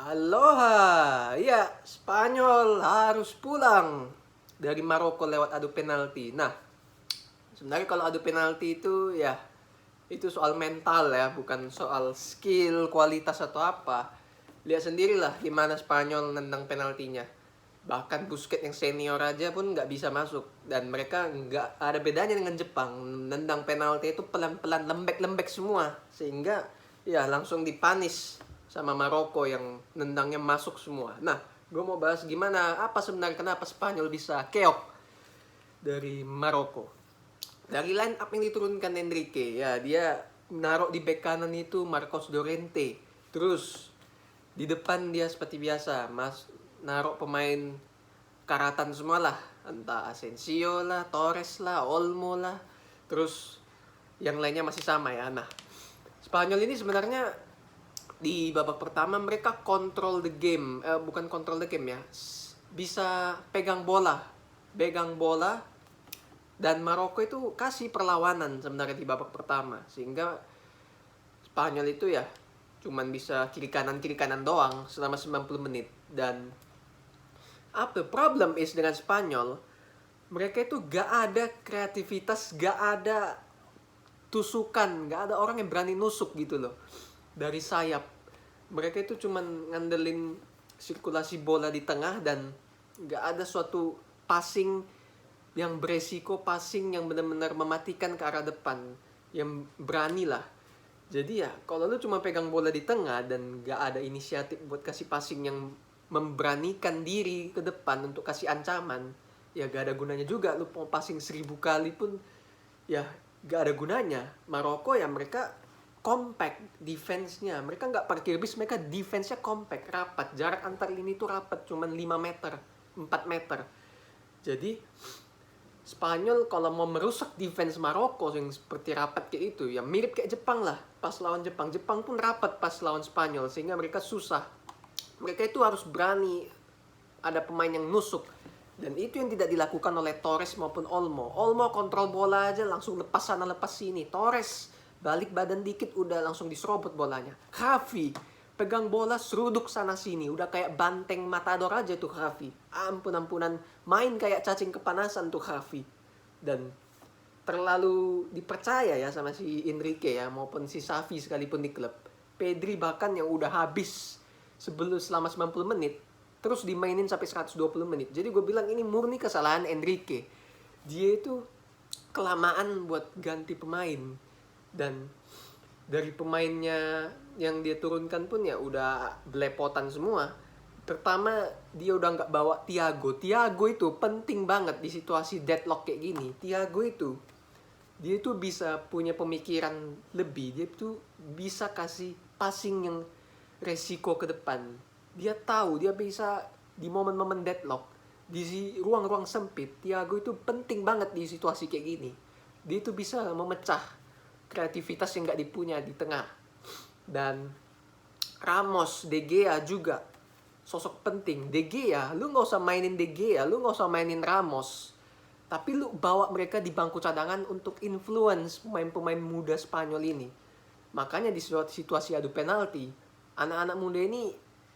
Aloha, ya Spanyol harus pulang dari Maroko lewat adu penalti. Nah, sebenarnya kalau adu penalti itu ya itu soal mental ya, bukan soal skill, kualitas atau apa. Lihat sendirilah gimana Spanyol nendang penaltinya. Bahkan Busquets yang senior aja pun nggak bisa masuk. Dan mereka nggak ada bedanya dengan Jepang. Nendang penalti itu pelan-pelan, lembek-lembek semua. Sehingga ya langsung dipanis sama Maroko yang nendangnya masuk semua. Nah, gue mau bahas gimana, apa sebenarnya kenapa Spanyol bisa keok dari Maroko. Dari line up yang diturunkan Enrique, ya dia naruh di bek kanan itu Marcos Llorente. Terus di depan dia seperti biasa, naruh pemain karatan semua lah, entah Asensio lah, Torres lah, Olmo lah. Terus yang lainnya masih sama ya. Nah, Spanyol ini sebenarnya di babak pertama mereka control the game, bukan control the game ya, bisa pegang bola, dan Maroko itu kasih perlawanan sebenarnya di babak pertama, sehingga Spanyol itu ya cuman bisa kiri kanan doang selama 90 menit. Dan apa problem is dengan Spanyol, mereka itu gak ada kreativitas, gak ada tusukan, gak ada orang yang berani nusuk gitu loh dari sayap. Mereka itu cuman ngandelin sirkulasi bola di tengah, dan gak ada suatu passing yang beresiko, passing yang benar-benar mematikan ke arah depan, yang berani lah. Jadi ya kalau lu cuma pegang bola di tengah dan gak ada inisiatif buat kasih passing yang memberanikan diri ke depan untuk kasih ancaman, ya gak ada gunanya juga. Lu mau passing 1000 kali pun ya gak ada gunanya. Maroko ya mereka compact defense-nya, mereka gak parkir bis, mereka defense-nya compact, rapat. Jarak antar lini tuh rapat, cuman 5 meter, 4 meter. Jadi Spanyol kalau mau merusak defense Maroko yang seperti rapat kayak itu, ya mirip kayak Jepang lah pas lawan Jepang. Jepang pun rapat pas lawan Spanyol, sehingga mereka susah. Mereka itu harus berani, ada pemain yang nusuk. Dan itu yang tidak dilakukan oleh Torres maupun Olmo. Olmo kontrol bola aja langsung lepas sana lepas sini. Torres balik badan dikit udah langsung diserobot bolanya. Xavi pegang bola seruduk sana sini, udah kayak banteng matador aja tuh Xavi. Ampun-ampunan, main kayak cacing kepanasan tuh Xavi. Dan terlalu dipercaya ya sama si Enrique ya, maupun si Xavi sekalipun di klub. Pedri bahkan yang udah habis selama 90 menit terus dimainin sampai 120 menit. Jadi gue bilang ini murni kesalahan Enrique. Dia itu kelamaan buat ganti pemain, dan dari pemainnya yang dia turunkan pun ya udah belepotan semua. Pertama dia udah nggak bawa Thiago. Thiago itu penting banget di situasi deadlock kayak gini. Thiago itu dia itu bisa punya pemikiran lebih. Dia itu bisa kasih passing yang resiko ke depan. Dia tahu dia bisa di momen-momen deadlock, di ruang-ruang sempit. Thiago itu penting banget di situasi kayak gini. Dia itu bisa memecah kreativitas yang gak dipunya di tengah. Dan Ramos, De Gea juga sosok penting. De Gea, lu gak usah mainin De Gea, lu gak usah mainin Ramos, tapi lu bawa mereka di bangku cadangan untuk influence pemain-pemain muda Spanyol ini. Makanya di situasi adu penalti, anak-anak muda ini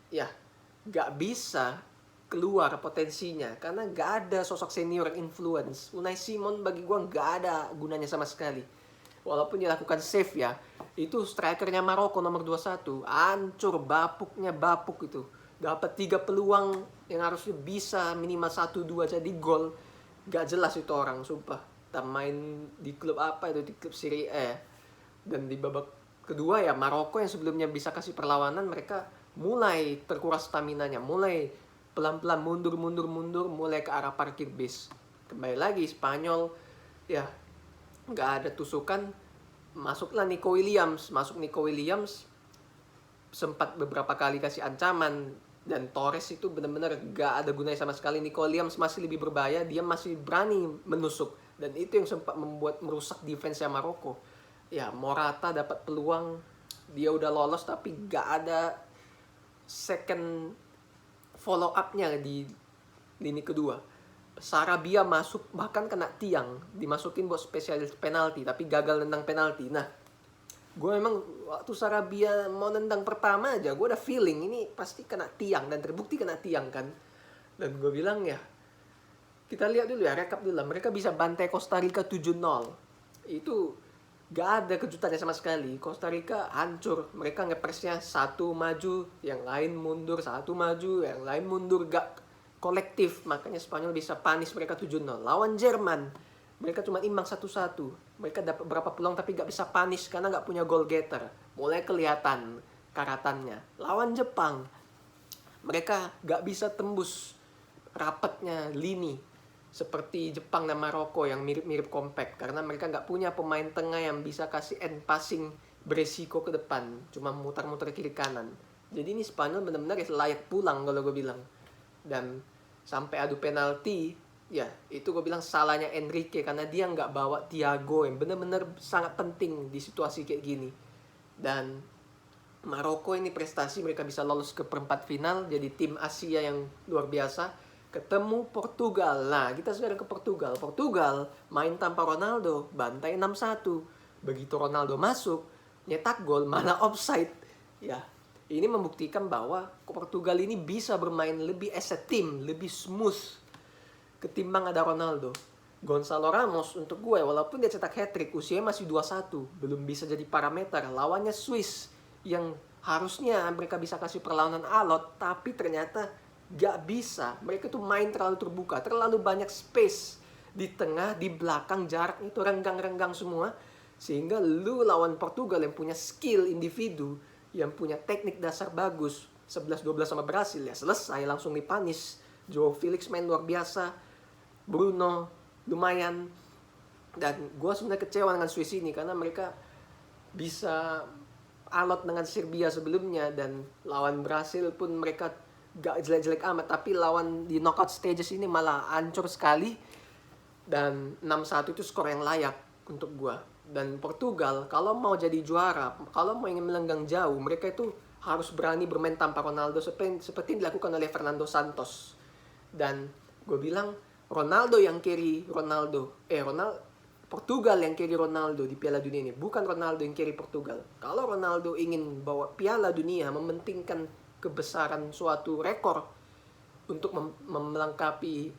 ya gak bisa keluar potensinya, karena gak ada sosok senior yang influence. Unai Simon bagi gua gak ada gunanya sama sekali. Walaupun dia lakukan save ya, itu strikernya Maroko nomor 21, hancur, bapuk itu. Dapat 3 peluang yang harusnya bisa minimal 1-2 jadi gol. Gak jelas itu orang, sumpah. Tak main di klub apa itu, di klub Serie A. Dan di babak kedua ya Maroko yang sebelumnya bisa kasih perlawanan, mereka mulai terkuras staminanya, mulai pelan-pelan mundur, mulai ke arah parkir bis. Kembali lagi Spanyol ya nggak ada tusukan. Masuk Nico Williams sempat beberapa kali kasih ancaman, dan Torres itu benar-benar nggak ada gunanya sama sekali. Nico Williams masih lebih berbahaya, dia masih berani menusuk, dan itu yang sempat merusak defense-nya Maroko. Ya Morata dapat peluang, dia udah lolos tapi nggak ada second follow up-nya di lini kedua. Sarabia masuk bahkan kena tiang, dimasukin buat spesialis penalti tapi gagal nendang penalti. Nah, Gue memang waktu Sarabia mau nendang pertama aja, gue udah feeling ini pasti kena tiang, dan terbukti kena tiang kan. Dan gue bilang ya, kita lihat dulu ya, rekap dulu lah. Mereka bisa bantai Costa Rica 7-0. Itu gak ada kejutannya sama sekali. Costa Rica hancur. Mereka ngepresnya satu maju, yang lain mundur, satu maju, yang lain mundur. Gak kolektif. Makanya Spanyol bisa panis mereka 7-0. Lawan Jerman, mereka cuma imbang 1-1. Mereka dapat berapa peluang tapi gak bisa panis karena gak punya goal getter. Mulai kelihatan karatannya. Lawan Jepang, mereka gak bisa tembus rapatnya lini seperti Jepang dan Maroko yang mirip-mirip compact, karena mereka nggak punya pemain tengah yang bisa kasih end passing beresiko ke depan, cuma muter-muter kiri kanan. Jadi ini Spanyol benar-benar layak pulang kalau gue bilang. Dan sampai adu penalti, ya itu gue bilang salahnya Enrique, karena dia nggak bawa Thiago yang benar-benar sangat penting di situasi kayak gini. Dan Maroko ini prestasi, mereka bisa lolos ke perempat final, jadi tim Asia yang luar biasa. Ketemu Portugal. Nah, kita sudah ke Portugal. Portugal main tanpa Ronaldo, bantai 6-1. Begitu Ronaldo masuk, nyetak gol, malah offside. Ya, ini membuktikan bahwa Portugal ini bisa bermain lebih as a team, lebih smooth ketimbang ada Ronaldo. Gonzalo Ramos untuk gue, walaupun dia cetak hat-trick, usianya masih 21, belum bisa jadi parameter. Lawannya Swiss yang harusnya mereka bisa kasih perlawanan alot, tapi ternyata gak bisa. Mereka tuh main terlalu terbuka, terlalu banyak space di tengah, di belakang, jarak itu renggang-renggang semua. Sehingga lu lawan Portugal yang punya skill individu, yang punya teknik dasar bagus, 11-12 sama Brasil, ya selesai, langsung dipanis. Joao Felix main luar biasa, Bruno lumayan. Dan gue sebenarnya kecewa dengan Swiss ini, karena mereka bisa alot dengan Serbia sebelumnya, dan lawan Brasil pun mereka gak jelek-jelek amat, tapi lawan di knockout stages ini malah hancur sekali. Dan 6-1 itu skor yang layak untuk gua. Dan Portugal kalau mau jadi juara, kalau mau ingin melenggang jauh, mereka itu harus berani bermain tanpa Ronaldo seperti yang dilakukan oleh Fernando Santos. Dan gue bilang Ronaldo yang carry Portugal yang carry Ronaldo di Piala Dunia ini, bukan Ronaldo yang carry Portugal. Kalau Ronaldo ingin bawa Piala Dunia, mementingkan kebesaran suatu rekor untuk melengkapi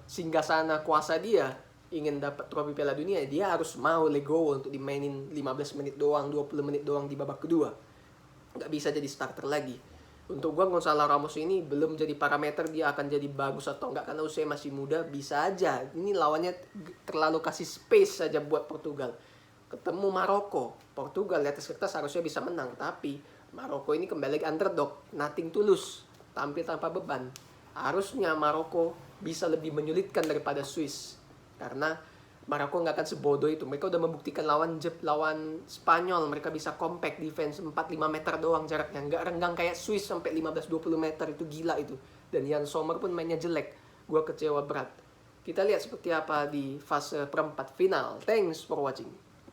singgasana kuasa dia, ingin dapat trofi Piala Dunia, dia harus mau legowo untuk dimainin 15 menit doang, 20 menit doang di babak kedua. Nggak bisa jadi starter lagi. Untuk gua, Gonzalo Ramos ini belum jadi parameter dia akan jadi bagus atau enggak, karena usia masih muda. Bisa aja ini lawannya terlalu kasih space saja buat Portugal. Ketemu Maroko, Portugal di atas kertas harusnya bisa menang, tapi Maroko ini kembali ke underdog, nothing to lose, tampil tanpa beban. Harusnya Maroko bisa lebih menyulitkan daripada Swiss, karena Maroko nggak akan sebodoh itu. Mereka udah membuktikan lawan Spanyol, mereka bisa compact defense 4-5 meter doang jaraknya, nggak renggang kayak Swiss sampai 15-20 meter, itu gila itu. Dan Jan Sommer pun mainnya jelek, gue kecewa berat. Kita lihat seperti apa di fase perempat final. Thanks for watching.